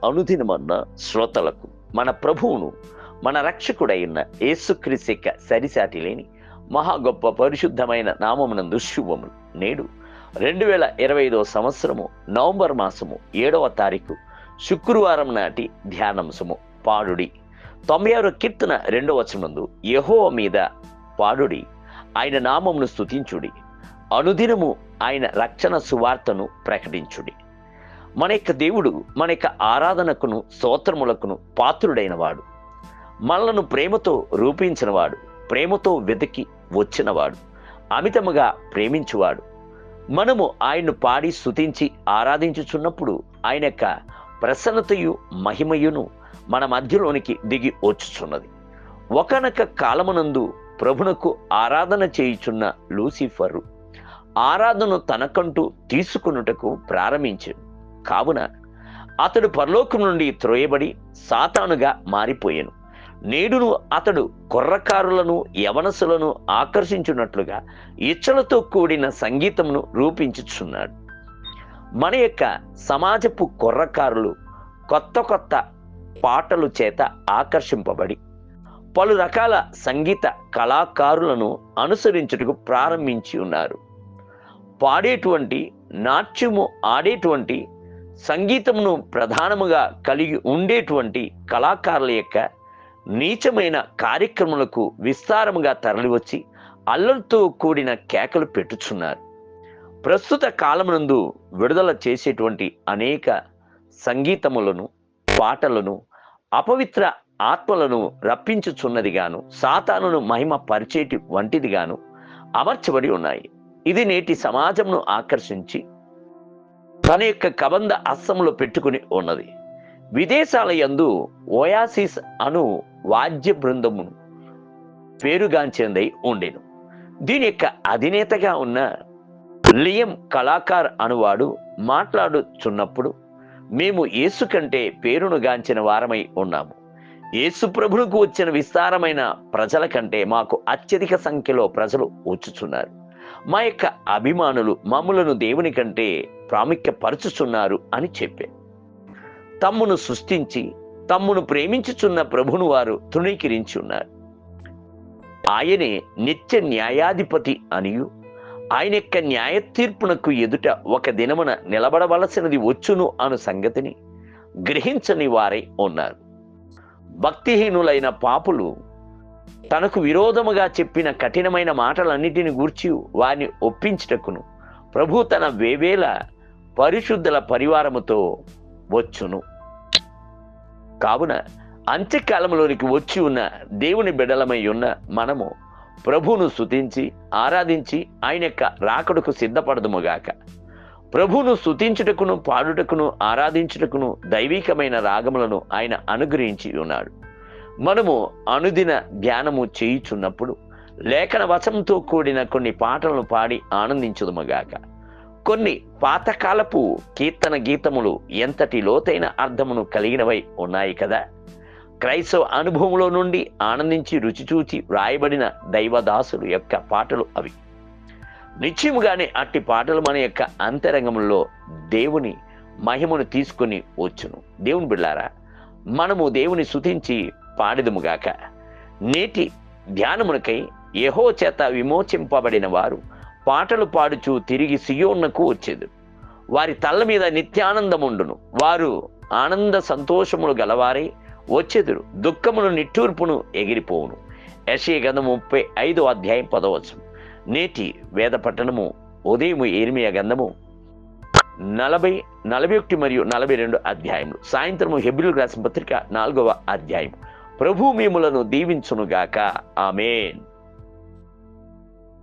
అనుదినమన్న శ్రోతలకు మన ప్రభువును మన రక్షకుడైన యేసుక్రీస్తు యొక్క సరిసాటి లేని మహా గొప్ప పరిశుద్ధమైన నామమునందు శుభములు. నేడు 2025 సంవత్సరము నవంబర్ మాసము 7వ తారీఖు శుక్రవారం నాటి ధ్యానాంశము పాడుడి. 96వ కీర్తన 2వ వచనమందు యెహోవా మీద పాడుడి, ఆయన నామమును స్తుతించుడి, అనుదినము ఆయన రక్షణ సువార్తను ప్రకటించుడి. మన యొక్క దేవుడు మన యొక్క ఆరాధనకును స్తోత్రములకును పాత్రుడైన వాడు. మనలను ప్రేమతో రూపించినవాడు, ప్రేమతో వెతికి వచ్చినవాడు, అమితముగా ప్రేమించువాడు. మనము ఆయన్ను పాడి స్తుతించి ఆరాధించుచున్నప్పుడు ఆయన యొక్క ప్రసన్నతయు మహిమయును మన మధ్యలోనికి దిగి వచ్చుచున్నది. ఒకనొక కాలమునందు ప్రభునకు ఆరాధన చేయుచున్న లూసిఫరు ఆరాధనను తనకంటూ తీసుకున్నటకు ప్రారంభించాడు. కావున అతడు పరలోకం నుండి త్రోయబడి సాతానుగా మారిపోయాను. నేడును అతడు కుర్రకారులను యవనసులను ఆకర్షించున్నట్లుగా ఇచ్చలతో కూడిన సంగీతమును రూపించుచున్నాడు. మన యొక్క సమాజపు కుర్రకారులు కొత్త కొత్త పాటలు చేత ఆకర్షింపబడి పలు రకాల సంగీత కళాకారులను అనుసరించుటకు ప్రారంభించి ఉన్నారు. పాడేటువంటి, నాట్యము ఆడేటువంటి, సంగీతమును ప్రధానముగా కలిగి ఉండేటువంటి కళాకారుల యొక్క నీచమైన కార్యక్రమాలకు విస్తారముగా తరలివచ్చి అల్లరితో కూడిన కేకలు పెట్టుచున్నారు. ప్రస్తుత కాలమునందు విడుదల చేసేటువంటి అనేక సంగీతములను, పాటలను అపవిత్ర ఆత్మలను రప్పించుచున్నదిగాను, సాతానును మహిమ పరిచేటి వంటిదిగాను అమర్చబడి ఉన్నాయి. ఇది నేటి సమాజంను ఆకర్షించి తన యొక్క కబంధ హస్తములో పెట్టుకుని ఉన్నది. విదేశాల యందు ఓయాసిస్ అను వాద్య బృందమును పేరుగాంచిందై ఉండెను. దీని యొక్క అధినేతగా ఉన్న లియం కళాకార్ అనువాడు మాట్లాడుచున్నప్పుడు, మేము యేసు కంటే పేరును గాంచిన వారమై ఉన్నాము. యేసు ప్రభువుకు వచ్చిన విస్తారమైన ప్రజల కంటే మాకు అత్యధిక సంఖ్యలో ప్రజలు వచ్చుచున్నారు. మా యొక్క అభిమానులు మమ్ములను దేవుని కంటే ప్రాముఖ్యపరచుచున్నారు అని చెప్పారు. తమ్మును సృష్టించి తమ్మును ప్రేమించుచున్న ప్రభువును వారు తృణీకరించి ఉన్నారు. ఆయనే నిత్య న్యాయాధిపతి అనియు ఆయన యొక్క న్యాయ తీర్పునకు ఎదుట ఒక దినమున నిలబడవలసినది వచ్చును అను సంగతిని గ్రహించని వారై ఉన్నారు. భక్తిహీనులైన పాపులు తనకు విరోధముగా చెప్పిన కఠినమైన మాటలన్నిటిని గూర్చి వారిని ఒప్పించుటకును ప్రభు తన వేవేల పరిశుద్ధుల పరివారముతో వచ్చును. కావున అంత్యకాలంలోనికి వచ్చి ఉన్న దేవుని బిడ్డలమై ఉన్న మనము ప్రభువును స్తుతించి ఆరాధించి ఆయన యొక్క రాకడకు సిద్ధపడదుముగాక. ప్రభువును స్తుతించుటకును పాడుటకును ఆరాధించుటకును దైవికమైన రాగములను ఆయన అనుగ్రహించి ఉన్నాడు. మనము అనుదిన ధ్యానము చేయుచున్నప్పుడు లేఖన వచనంతో కూడిన కొన్ని పాటలను పాడి ఆనందించుదుముగాక. కొన్ని పాతకాలపు కీర్తన గీతములు ఎంతటి లోతైన అర్థమును కలిగినవై ఉన్నాయి కదా. క్రైస్తవ అనుభవంలో నుండి ఆనందించి రుచి చూచి వ్రాయబడిన దైవదాసులు యొక్క పాటలు అవి. నిశ్చయముగానే అట్టి పాటలు మన యొక్క అంతరంగంలో దేవుని మహిమను తీసుకొని వచ్చును. దేవుని బిడ్డలారా, మనము దేవుని స్తుతించి పాడెదముగాక. నేటి ధ్యానమునకై యెహోవా చేత విమోచింపబడిన వారు పాటలు పాడుచు తిరిగి సియోనుకు వచ్చేది. వారి తల్ల మీద నిత్యానందముండును. వారు ఆనంద సంతోషములు గలవారై వచ్చెదురు. దుఃఖమును నిట్టూర్పును ఎగిరిపోవును. యెషయా గ్రంథము 35వ అధ్యాయం 10వ వచనం. నేటి వేద పట్టణము ఉదయము యిర్మీయా గ్రంథము 40, 41 మరియు 42 అధ్యాయములు. సాయంత్రము హెబ్రీయులకు రాసిన పత్రిక 4వ అధ్యాయం. ప్రభు మిమ్ములను దీవించునుగాక. ఆమేన్.